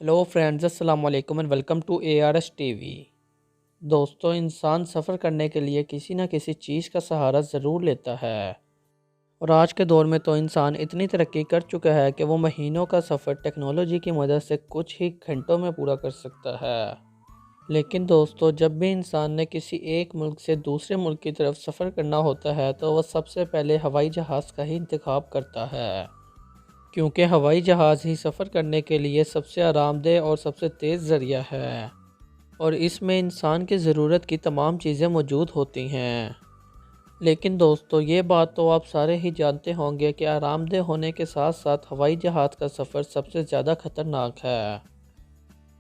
Hello friends, السلام علیکم and welcome to ARS TV۔ دوستو، انسان سفر کرنے کے لیے کسی نہ کسی چیز کا سہارا ضرور لیتا ہے، اور آج کے دور میں تو انسان اتنی ترقی کر چکا ہے کہ وہ مہینوں کا سفر ٹیکنالوجی کی مدد سے کچھ ہی گھنٹوں میں پورا کر سکتا ہے۔ لیکن دوستو، جب بھی انسان نے کسی ایک ملک سے دوسرے ملک کی طرف سفر کرنا ہوتا ہے تو وہ سب سے پہلے ہوائی جہاز کا ہی انتخاب کرتا ہے، کیونکہ ہوائی جہاز ہی سفر کرنے کے لیے سب سے آرام دہ اور سب سے تیز ذریعہ ہے، اور اس میں انسان کی ضرورت کی تمام چیزیں موجود ہوتی ہیں۔ لیکن دوستو، یہ بات تو آپ سارے ہی جانتے ہوں گے کہ آرام دہ ہونے کے ساتھ ساتھ ہوائی جہاز کا سفر سب سے زیادہ خطرناک ہے،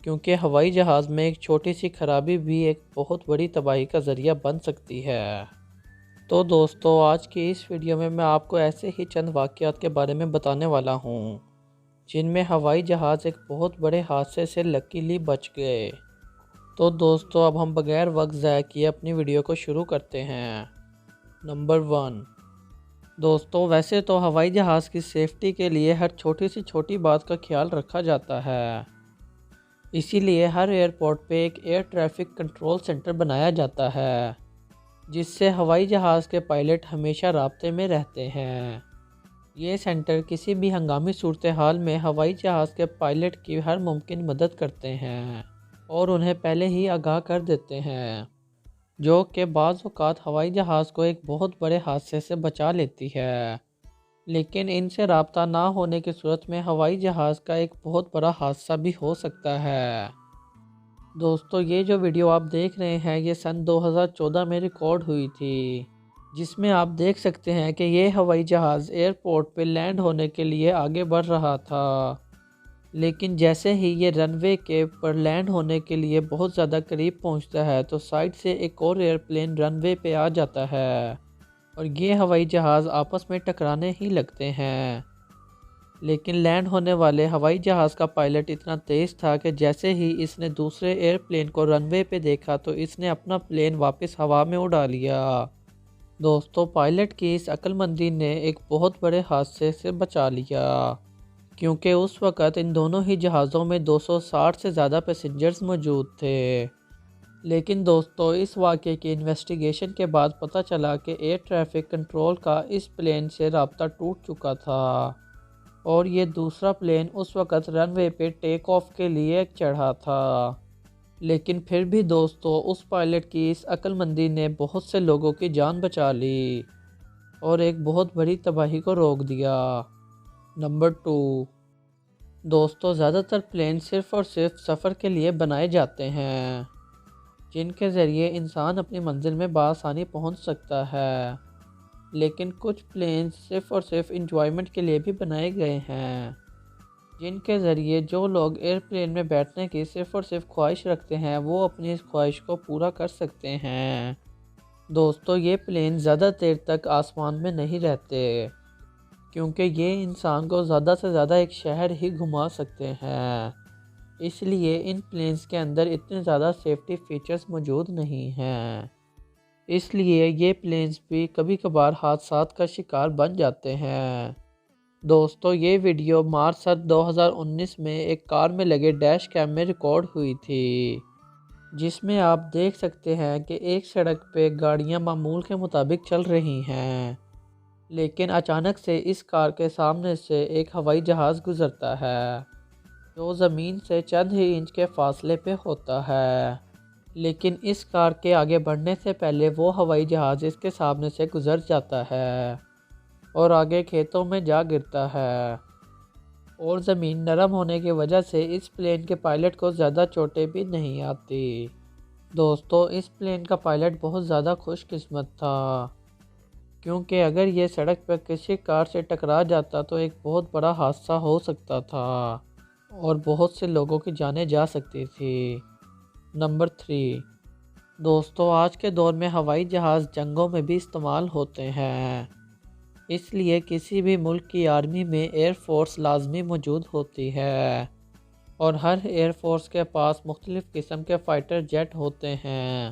کیونکہ ہوائی جہاز میں ایک چھوٹی سی خرابی بھی ایک بہت بڑی تباہی کا ذریعہ بن سکتی ہے۔ تو دوستو، آج کی اس ویڈیو میں آپ کو ایسے ہی چند واقعات کے بارے میں بتانے والا ہوں جن میں ہوائی جہاز ایک بہت بڑے حادثے سے لکیلی بچ گئے۔ تو دوستو، اب ہم بغیر وقت ضائع کیے اپنی ویڈیو کو شروع کرتے ہیں۔ نمبر 1۔ دوستو، ویسے تو ہوائی جہاز کی سیفٹی کے لیے ہر چھوٹی بات کا خیال رکھا جاتا ہے، اسی لیے ہر ایئرپورٹ پہ ایک ایئر ٹریفک کنٹرول سینٹر بنایا جاتا ہے، جس سے ہوائی جہاز کے پائلٹ ہمیشہ رابطے میں رہتے ہیں۔ یہ سینٹر کسی بھی ہنگامی صورتحال میں ہوائی جہاز کے پائلٹ کی ہر ممکن مدد کرتے ہیں اور انہیں پہلے ہی آگاہ کر دیتے ہیں، جو کہ بعض اوقات ہوائی جہاز کو ایک بہت بڑے حادثے سے بچا لیتی ہے۔ لیکن ان سے رابطہ نہ ہونے کی صورت میں ہوائی جہاز کا ایک بہت بڑا حادثہ بھی ہو سکتا ہے۔ دوستو، یہ جو ویڈیو آپ دیکھ رہے ہیں یہ سن 2014 میں ریکارڈ ہوئی تھی، جس میں آپ دیکھ سکتے ہیں کہ یہ ہوائی جہاز ایئرپورٹ پہ لینڈ ہونے کے لیے آگے بڑھ رہا تھا، لیکن جیسے ہی یہ رن وے کے پر لینڈ ہونے کے لیے بہت زیادہ قریب پہنچتا ہے تو سائڈ سے ایک اور ایئرپلین رن وے پہ آ جاتا ہے، اور یہ ہوائی جہاز آپس میں ٹکرانے ہی لگتے ہیں۔ لیکن لینڈ ہونے والے ہوائی جہاز کا پائلٹ اتنا تیز تھا کہ جیسے ہی اس نے دوسرے ایئرپلین کو رن وے پہ دیکھا تو اس نے اپنا پلین واپس ہوا میں اڑا لیا۔ دوستو، پائلٹ کی اس عقل مندی نے ایک بہت بڑے حادثے سے بچا لیا، کیونکہ اس وقت ان دونوں ہی جہازوں میں 260 سے زیادہ پیسنجرز موجود تھے۔ لیکن دوستو، اس واقعے کی انویسٹیگیشن کے بعد پتہ چلا کہ ایئر ٹریفک کنٹرول کا اس پلین سے رابطہ ٹوٹ چکا تھا، اور یہ دوسرا پلین اس وقت رن وے پہ ٹیک آف کے لیے چڑھا تھا۔ لیکن پھر بھی دوستو، اس پائلٹ کی اس عقل مندی نے بہت سے لوگوں کی جان بچا لی اور ایک بہت بڑی تباہی کو روک دیا۔ نمبر 2۔ دوستو، زیادہ تر پلین صرف اور صرف سفر کے لیے بنائے جاتے ہیں، جن کے ذریعے انسان اپنی منزل میں بآسانی پہنچ سکتا ہے، لیکن کچھ پلینز صرف اور صرف انجوائمنٹ کے لیے بھی بنائے گئے ہیں، جن کے ذریعے جو لوگ ایئرپلین میں بیٹھنے کی صرف اور صرف خواہش رکھتے ہیں وہ اپنی اس خواہش کو پورا کر سکتے ہیں۔ دوستو، یہ پلین زیادہ دیر تک آسمان میں نہیں رہتے، کیونکہ یہ انسان کو زیادہ سے زیادہ ایک شہر ہی گھما سکتے ہیں، اس لیے ان پلینز کے اندر اتنے زیادہ سیفٹی فیچرز موجود نہیں ہیں، اس لیے یہ پلینز بھی کبھی کبھار حادثات کا شکار بن جاتے ہیں۔ دوستو، یہ ویڈیو مارچ 7 2019 میں ایک کار میں لگے ڈیش کیم میں ریکارڈ ہوئی تھی، جس میں آپ دیکھ سکتے ہیں کہ ایک سڑک پہ گاڑیاں معمول کے مطابق چل رہی ہیں، لیکن اچانک سے اس کار کے سامنے سے ایک ہوائی جہاز گزرتا ہے، جو زمین سے چند ہی انچ کے فاصلے پہ ہوتا ہے، لیکن اس کار کے آگے بڑھنے سے پہلے وہ ہوائی جہاز اس کے سامنے سے گزر جاتا ہے اور آگے کھیتوں میں جا گرتا ہے، اور زمین نرم ہونے کی وجہ سے اس پلین کے پائلٹ کو زیادہ چوٹیں بھی نہیں آتی۔ دوستو، اس پلین کا پائلٹ بہت زیادہ خوش قسمت تھا، کیونکہ اگر یہ سڑک پر کسی کار سے ٹکرا جاتا تو ایک بہت بڑا حادثہ ہو سکتا تھا اور بہت سے لوگوں کی جانیں جا سکتی تھی۔ نمبر 3۔ دوستو، آج کے دور میں ہوائی جہاز جنگوں میں بھی استعمال ہوتے ہیں، اس لیے کسی بھی ملک کی آرمی میں ایئر فورس لازمی موجود ہوتی ہے، اور ہر ایئر فورس کے پاس مختلف قسم کے فائٹر جیٹ ہوتے ہیں۔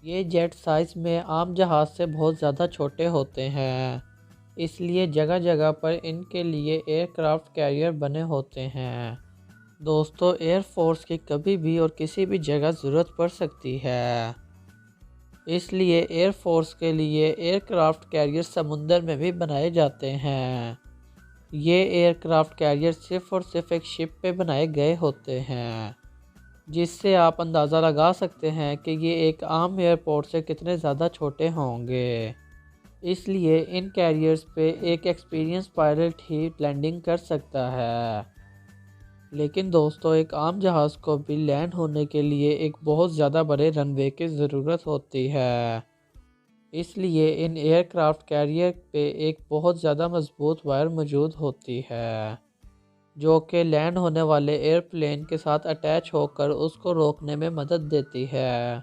یہ جیٹ سائز میں عام جہاز سے بہت زیادہ چھوٹے ہوتے ہیں، اس لیے جگہ جگہ پر ان کے لیے ایئر کرافٹ کیریئر بنے ہوتے ہیں، دوستو ایئر فورس کی کبھی بھی اور کسی بھی جگہ ضرورت پڑ سکتی ہے، اس لیے ایئر فورس کے لیے ایئر کرافٹ کیریئر سمندر میں بھی بنائے جاتے ہیں۔ یہ ایئر کرافٹ کیریئر صرف اور صرف ایک شپ پہ بنائے گئے ہوتے ہیں، جس سے آپ اندازہ لگا سکتے ہیں کہ یہ ایک عام ایئرپورٹ سے کتنے زیادہ چھوٹے ہوں گے۔ اس لیے ان کیریئرز پہ ایک ایکسپیرینس پائلٹ ہی لینڈنگ کر سکتا ہے۔ لیکن دوستو ایک عام جہاز کو بھی لینڈ ہونے کے لیے ایک بہت زیادہ بڑے رن وے کی ضرورت ہوتی ہے، اس لیے ان ایئر کرافٹ کیریئر پہ ایک بہت زیادہ مضبوط وائر موجود ہوتی ہے، جو کہ لینڈ ہونے والے ایئر پلین کے ساتھ اٹیچ ہو کر اس کو روکنے میں مدد دیتی ہے،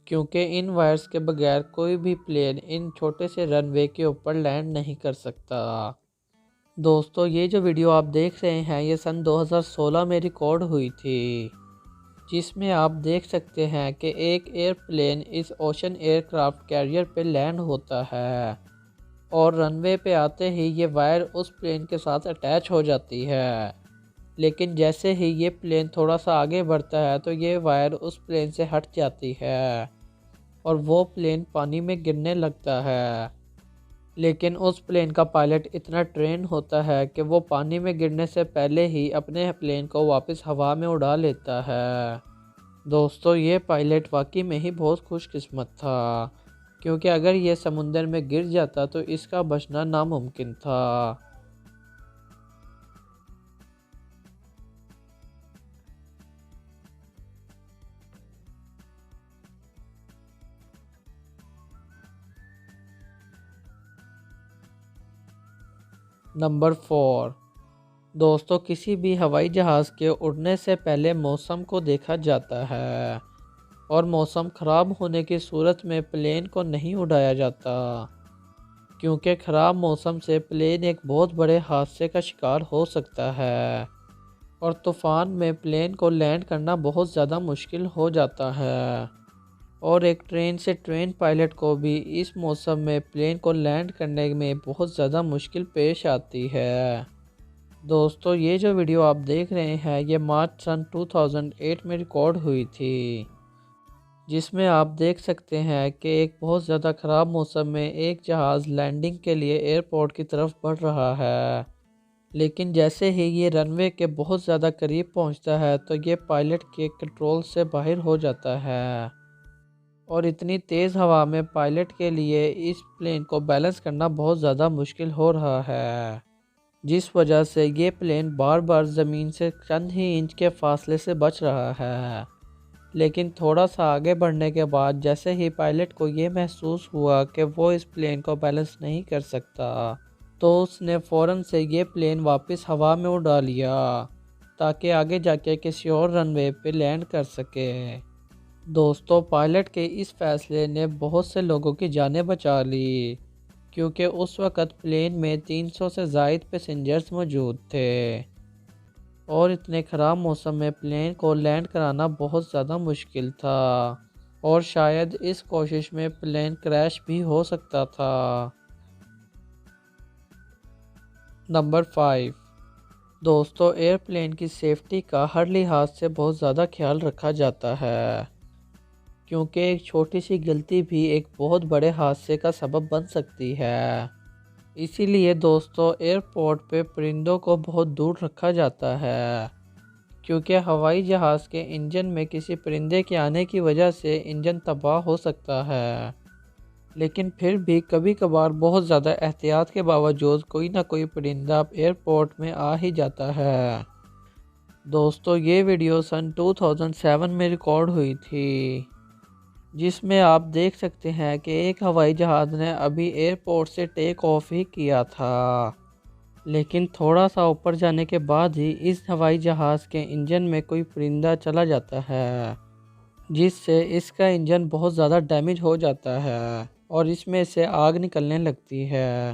کیونکہ ان وائرز کے بغیر کوئی بھی پلین ان چھوٹے سے رن وے کے اوپر لینڈ نہیں کر سکتا۔ دوستو یہ جو ویڈیو آپ دیکھ رہے ہیں یہ سن 2016 میں ریکارڈ ہوئی تھی، جس میں آپ دیکھ سکتے ہیں کہ ایک ایئر پلین اس اوشن ایئر کرافٹ کیریئر پہ لینڈ ہوتا ہے اور رن وے پہ آتے ہی یہ وائر اس پلین کے ساتھ اٹیچ ہو جاتی ہے، لیکن جیسے ہی یہ پلین تھوڑا سا آگے بڑھتا ہے تو یہ وائر اس پلین سے ہٹ جاتی ہے اور وہ پلین پانی میں گرنے لگتا ہے، لیکن اس پلین کا پائلٹ اتنا ٹرین ہوتا ہے کہ وہ پانی میں گرنے سے پہلے ہی اپنے پلین کو واپس ہوا میں اڑا لیتا ہے۔ دوستو یہ پائلٹ واقعی میں ہی بہت خوش قسمت تھا، کیونکہ اگر یہ سمندر میں گر جاتا تو اس کا بچنا ناممکن تھا۔ نمبر 4، دوستو کسی بھی ہوائی جہاز کے اڑنے سے پہلے موسم کو دیکھا جاتا ہے، اور موسم خراب ہونے کی صورت میں پلین کو نہیں اڑایا جاتا، کیونکہ خراب موسم سے پلین ایک بہت بڑے حادثے کا شکار ہو سکتا ہے، اور طوفان میں پلین کو لینڈ کرنا بہت زیادہ مشکل ہو جاتا ہے، اور ایک ٹرین سے ٹرین پائلٹ کو بھی اس موسم میں پلین کو لینڈ کرنے میں بہت زیادہ مشکل پیش آتی ہے۔ دوستو یہ جو ویڈیو آپ دیکھ رہے ہیں یہ مارچ سن 2008 میں ریکارڈ ہوئی تھی، جس میں آپ دیکھ سکتے ہیں کہ ایک بہت زیادہ خراب موسم میں ایک جہاز لینڈنگ کے لیے ایئرپورٹ کی طرف بڑھ رہا ہے، لیکن جیسے ہی یہ رن وے کے بہت زیادہ قریب پہنچتا ہے تو یہ پائلٹ کے کنٹرول سے باہر ہو جاتا ہے، اور اتنی تیز ہوا میں پائلٹ کے لیے اس پلین کو بیلنس کرنا بہت زیادہ مشکل ہو رہا ہے، جس وجہ سے یہ پلین بار بار زمین سے چند ہی انچ کے فاصلے سے بچ رہا ہے، لیکن تھوڑا سا آگے بڑھنے کے بعد جیسے ہی پائلٹ کو یہ محسوس ہوا کہ وہ اس پلین کو بیلنس نہیں کر سکتا تو اس نے فوراً سے یہ پلین واپس ہوا میں اڑا لیا تاکہ آگے جا کے کسی اور رن وے پہ لینڈ کر سکے۔ دوستو پائلٹ کے اس فیصلے نے بہت سے لوگوں کی جانیں بچا لی، کیونکہ اس وقت پلین میں 300 سے زائد پیسنجرز موجود تھے، اور اتنے خراب موسم میں پلین کو لینڈ کرانا بہت زیادہ مشکل تھا، اور شاید اس کوشش میں پلین کریش بھی ہو سکتا تھا۔ نمبر 5، دوستو ایئر پلین کی سیفٹی کا ہر لحاظ سے بہت زیادہ خیال رکھا جاتا ہے، کیونکہ ایک چھوٹی سی غلطی بھی ایک بہت بڑے حادثے کا سبب بن سکتی ہے۔ اسی لیے دوستو ایئرپورٹ پہ پرندوں کو بہت دور رکھا جاتا ہے، کیونکہ ہوائی جہاز کے انجن میں کسی پرندے کے آنے کی وجہ سے انجن تباہ ہو سکتا ہے، لیکن پھر بھی کبھی کبھار بہت زیادہ احتیاط کے باوجود کوئی نہ کوئی پرندہ ایئرپورٹ میں آ ہی جاتا ہے۔ دوستو یہ ویڈیو سن 2007 میں ریکارڈ ہوئی تھی، جس میں آپ دیکھ سکتے ہیں کہ ایک ہوائی جہاز نے ابھی ایئرپورٹ سے ٹیک آف ہی کیا تھا، لیکن تھوڑا سا اوپر جانے کے بعد ہی اس ہوائی جہاز کے انجن میں کوئی پرندہ چلا جاتا ہے، جس سے اس کا انجن بہت زیادہ ڈیمیج ہو جاتا ہے اور اس میں سے آگ نکلنے لگتی ہے،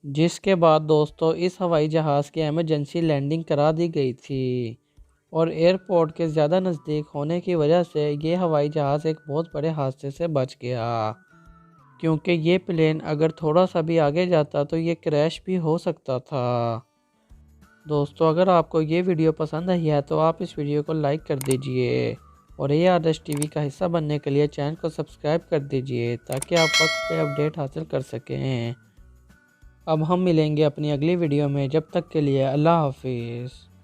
جس کے بعد دوستو اس ہوائی جہاز کی ایمرجنسی لینڈنگ کرا دی گئی تھی، اور ایئرپورٹ کے زیادہ نزدیک ہونے کی وجہ سے یہ ہوائی جہاز ایک بہت بڑے حادثے سے بچ گیا، کیونکہ یہ پلین اگر تھوڑا سا بھی آگے جاتا تو یہ کریش بھی ہو سکتا تھا۔ دوستو اگر آپ کو یہ ویڈیو پسند آئی ہے تو آپ اس ویڈیو کو لائک کر دیجئے اور ARS ٹی وی کا حصہ بننے کے لیے چینل کو سبسکرائب کر دیجئے تاکہ آپ وقت پہ اپڈیٹ حاصل کر سکیں۔ اب ہم ملیں گے اپنی اگلی ویڈیو میں، جب تک کے لیے اللہ حافظ۔